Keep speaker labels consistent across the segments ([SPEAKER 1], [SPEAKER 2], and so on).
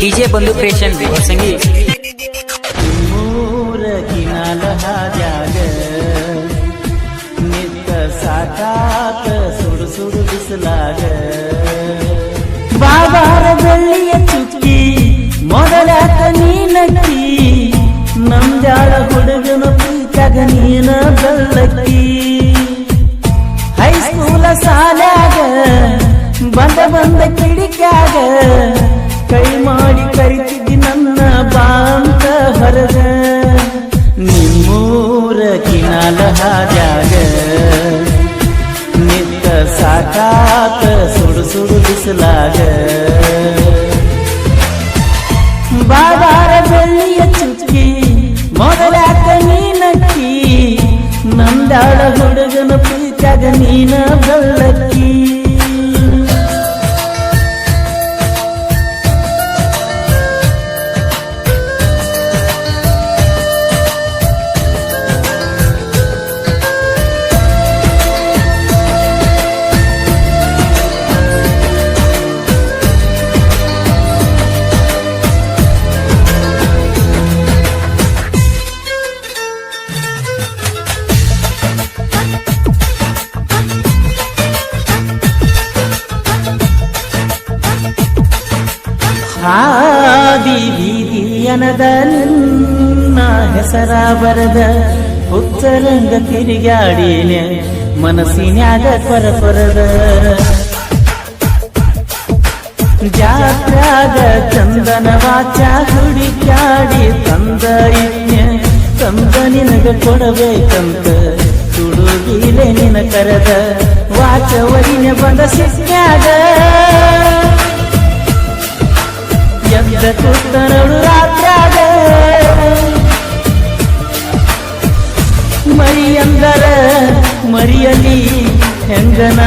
[SPEAKER 1] DJ ಬಂದು creation ಸಂಗಿ
[SPEAKER 2] ಮೂರ canal ಹಾದ್ಯಾಗ ನಿತ್ತ ಸಾಕಾತ ಸುಡು ಸುಡು ಬಿಸಲಾಗ ಬಾಬಾರ ಬೆಳ್ಳಿಯ ಚುಕ್ಕಿ ಮೊದಲಾಕ ನೀನಕ್ಕಿ ನಮ್ಜಾಳ ಹುಡುಗನ ಪ್ರೀತಾಗ ನೀನ ಬೆಳ್ಳಕ್ಕಿ ಹೈಸ್ಕೂಲ ಸಾಲಾಗ ಬಂದ ಕಿಡಿಕ್ಯಾಗ ಕೈ ಮಾಡಿ ಕರಿತಿದ್ದಿ ನನ್ನ ಬಾಂತ ಹೊರಗ ನಿಮ್ಮೂರ ಕಿನಾಲ ಹಾದ್ಯಾಗ ನಿತ್ತ ಸಾಕಾತ ಸುಡು ಸುಡು ಬಿಸಲಾಗ ಬಾಬಾರ ಬೆಳ್ಳಿಯ ಚುಕ್ಕಿ ಮೊದಲಾಕ ನೀನಕ್ಕಿ ನಂದಾಳ ಹುಡುಗನ ಪ್ರೀತಾಗ ನೀನ ಬೆಳ್ಳಕ್ಕಿ ಹಾದಿ ಬೀದಿಯನದ ನಿನ್ನ ಹೆಸರ ಬರದ ಹುಚ್ಚರಂಗ ತಿರುಗಾಡಿನೆ ಮನಸ್ಸಿನ್ಯಾಗ ಕೊರಪರದ ಜಾತ್ರಾಗ ಚಂದನ ವಾಚ ಹುಡುಕ್ಯಾಡಿ ತಂದ ಇನ್ಯ ತಂದ ನಿನಗ ಕೊಡಬೇಕಂತ ತುಡುಗಿಲೆ ನಿನ ಕರೆದ ವಾಚ ವರಿನ ಬಂದ ಸಿಕ್ಕ್ಯಾಗ ಎದ್ದ ಕೂತನಳು ರಾತ್ರಾಗ ಮರಿಯಂದರ ಮರಿಯಲಿ ಹೆಂಗನ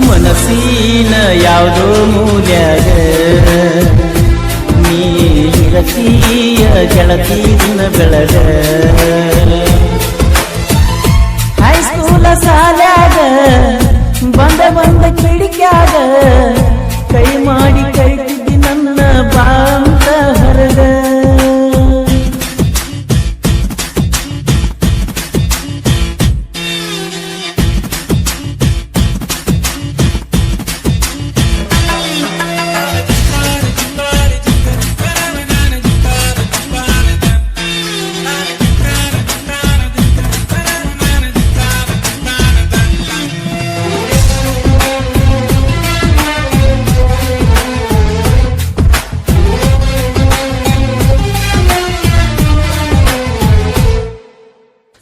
[SPEAKER 2] ಮನಸ್ಸಿನ ಯಾವುದೋ ಮೂಲ್ಯಾಗ ನೀ ಇರತೀಯ ಗೆಳತಿ ದಿನ ಬೆಳಗ ಹೈಸ್ಕೂಲ ಸಾಲಾಗ ಬಂದ ಕಿಡಿಕ್ಯಾಗ ಕೈ ಮಾಡಿ ಕರಿತಿದ್ದಿ ನನ್ನ ಬಾಂತ ಹೊರಗ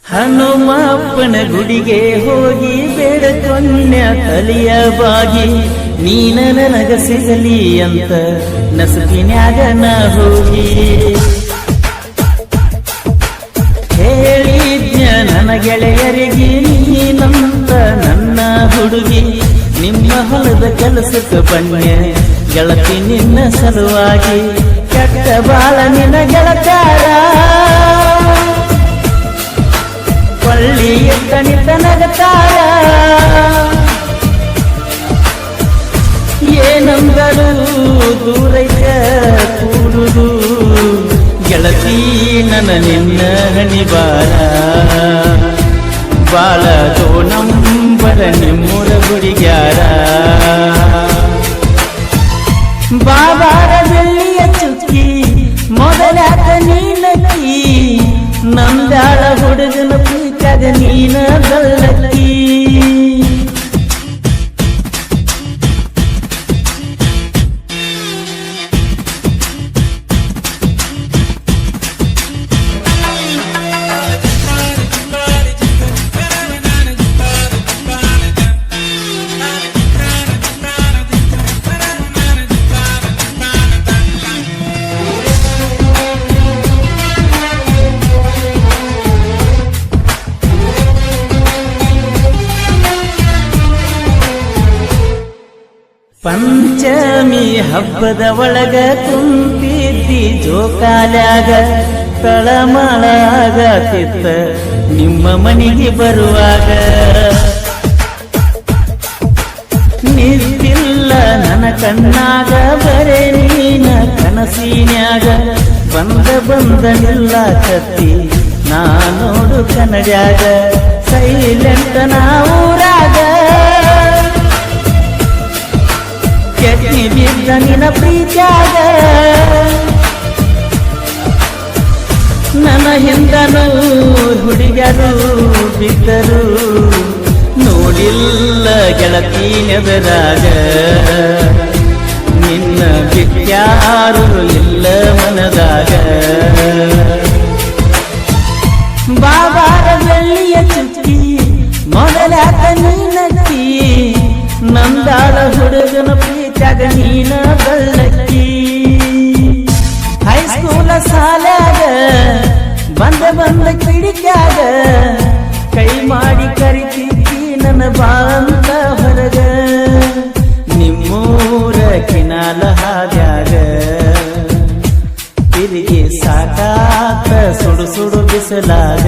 [SPEAKER 2] ಹನುಮಪ್ಪನ ಗುಡಿಗೆ ಹೋಗಿ ಬೇಡಕೊನ್ಯ ತಲಿಯ ಬಾಗಿ ನೀನ ನನಗ ಸಿಗಲಿ ಅಂತ ನಸುಕಿನ್ಯಾಗ ನಾ ಹೋಗಿ ಹೇಳಿದ್ನ ನನ್ನ ಗೆಳೆಯರಿಗೆ ನೀನಂತ ನನ್ನ ಹುಡುಗಿ ನಿಮ್ಮ ಹೊಲದ ಕೆಲಸಕ್ಕೆ ಬನ್ಯ ಗೆಳತಿ ನಿನ್ನ ಸಲುವಾಗಿ ಕೆಟ್ಟ ಬಾಳ ನಿನ್ನ ಗೆಳತಾರ ಪಳ್ಳಿ ಎತ್ತನಿತ ನಗತಾರ ಏನಂದರು ದೂರೈತ ಕೂಡುದು ಗೆಳತಿ ನನ್ನ ನಿನ್ನ ಹಣಿಬಾರ ಬಾಳದೋ ನಂಬರ ನಿಮ್ಮೂರ ಗುಡಿಗ್ಯಾರ ಬಾಬಾರ ಬೆಳ್ಳಿಯ ಚುಕ್ಕಿ ಮೊದಲಾಕ ನೀನಕ್ಕಿ ನಂದಾಳ ಹುಡುಗನ ಪ್ರೀತಾಗ ನೀನ ಬೆಳ್ಳಕ್ಕಿ ಪಂಚಮಿ ಹಬ್ಬದ ಒಳಗ ಕುಂತಿದ್ದಿ ಜೋಕಾಲ್ಯಾಗ ತಳಮಳ ಆಗತಿತ್ತ ನಿಮ್ಮ ಮನೆಗೆ ಬರುವಾಗ ನಿಂತಿಲ್ಲ ನನ್ನ ಕಣ್ಣಾಗ ಬರೆ ನೀನ ಕನಸಿನ್ಯಾಗ ಬಂದ ನಿಲ್ಲಕತ್ತಿ ನಾ ನೋಡು ಕನ್ನಡ್ಯಾಗ ಸೈಲೆಂಟ್ ನಾವೂರಾಗ ಕೆಟ್ಟಿ ಬಿದ್ದ ನಿನ್ನ ಪ್ರೀತ್ಯಾಗ ನನ್ನ ಹಿಂದನೂ ಹುಡುಗರು ಬಿದ್ದರು ನೋಡಿಲ್ಲ ಗೆಳತಿ ನೆದರಾಗ ನಿನ್ನ ಬಿಟ್ಯಾರು ಇಲ್ಲ ಮನದಾಗ ಬಾಬಾರ ಬೆಳ್ಳಿಯ ಚುಕ್ಕಿ ಮೊದಲಾಕ ನೀನಕ್ಕಿ ನಂದಾಳ ಹುಡುಗನ ಪ್ರೀತ್ಯಾಗ ನೀನ ಬೆಳ್ಳಕ್ಕಿ ಹೈಸ್ಕೂಲ ಸಾಲಾಗ ಬಂದ ಕಿಡಿಕ್ಯಾಗ ಕೈ ಮಾಡಿ ಕರಿತಿದ್ದಿ ನನ್ನ ಬಾಂತ ಹೊರಗ ನಿಮ್ಮೂರ ಕಿನಾಲ ಹಾದ್ಯಾಗ ತಿರುಗಿ ಸಾಕಾತ ಸುಡು ಸುಡು ಬಿಸಲಾಗ